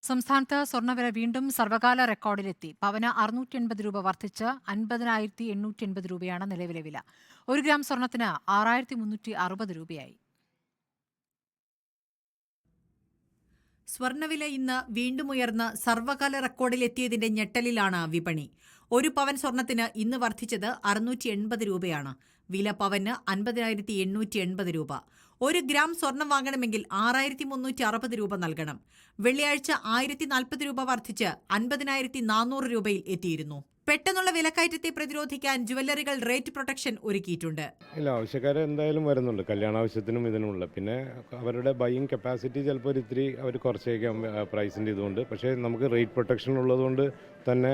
സംസ്ഥാനത്ത് സ്വർണ്ണവില വീണ്ടും സർവകാല റെക്കോർഡിലെത്തി. പവന് 680 രൂപ വർദ്ധിച്ച് 50,880 രൂപയാണ് നിലവിലെ വില. 1 ഗ്രാം സ്വർണത്തിന് 6,360 രൂപയായി. സ്വർണ്ണവില ഇന്ന് വീണ്ടും ഉയർന്ന് സർവകാല റെക്കോർഡിലെത്തിയതിന്റെ ഞെട്ടലിലാണ് വിപണി. 1 പവൻ സ്വർണത്തിന് ഇന്ന് വർദ്ധിച്ചത് 680 രൂപയാണ്. വില പവന് 50,880 രൂപ. 1 ഗ്രാം സ്വർണം വാങ്ങണമെങ്കിൽ 6,360 രൂപ നൽകണം. വെള്ളിയാഴ്ച 1,040 രൂപ വർദ്ധിച്ച് 50,400 രൂപയിൽ എത്തിയിരുന്നു. പെട്ടെന്നുള്ള വിലക്കയറ്റത്തെ പ്രതിരോധിക്കാൻ ജുവല്ലറികൾ റേറ്റ് പ്രൊട്ടക്ഷൻ ഒരുക്കിയിട്ടുണ്ട്. ഇല്ല, ആവശ്യക്കാർ എന്തായാലും വരുന്നുണ്ട്. കല്യാണാവശ്യത്തിനും ഇതിനുമുള്ള. പിന്നെ അവരുടെ ബൈയിങ് കപ്പാസിറ്റി ചിലപ്പോൾ ഒരു ഇത്തിരി അവർ കുറച്ചേക്കാം പ്രൈസിൻ്റെ ഇതുകൊണ്ട്. പക്ഷേ നമുക്ക് റേറ്റ് പ്രൊട്ടക്ഷൻ ഉള്ളതുകൊണ്ട് തന്നെ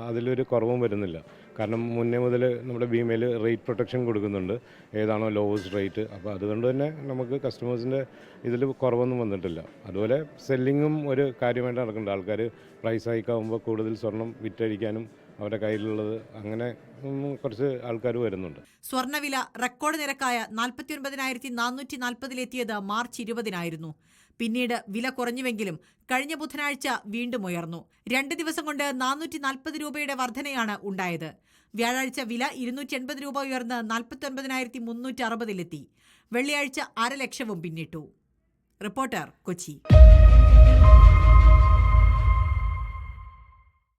അതിലൊരു കുറവും വരുന്നില്ല. കാരണം മുന്നേ മുതൽ നമ്മുടെ ഭീമയിൽ റേറ്റ് പ്രൊട്ടക്ഷൻ കൊടുക്കുന്നുണ്ട്, ഏതാണോ ലോവസ്റ്റ് റേറ്റ്. അപ്പോൾ അതുകൊണ്ട് തന്നെ നമുക്ക് കസ്റ്റമേഴ്സിൻ്റെ ഇതിൽ കുറവൊന്നും വന്നിട്ടില്ല. അതുപോലെ സെല്ലിങ്ങും ഒരു കാര്യമായിട്ട് നടക്കുന്നുണ്ട്. ആൾക്കാർ പ്രൈസ് ഹൈക്കാവുമ്പോൾ കൂടുതൽ സ്വർണം വിറ്റഴിക്കാനും അവരുടെ കയ്യിലുള്ളത് അങ്ങനെ കുറച്ച് ആൾക്കാർ വരുന്നുണ്ട്. സ്വർണ്ണവില റെക്കോർഡ് നിരക്കായ 49,440 മാർച്ച് 20-നായിരുന്നു. പിന്നീട് വില കുറഞ്ഞുവെങ്കിലും കഴിഞ്ഞ ബുധനാഴ്ച വീണ്ടും ഉയർന്നു. 2 ദിവസം കൊണ്ട് 440 രൂപയുടെ വർധനയാണ് ഉണ്ടായത്. വ്യാഴാഴ്ച വില 280 രൂപ ഉയർന്ന് 49,360 വെള്ളിയാഴ്ച 500,000 പിന്നിട്ടു. റിപ്പോർട്ടർ, കൊച്ചി.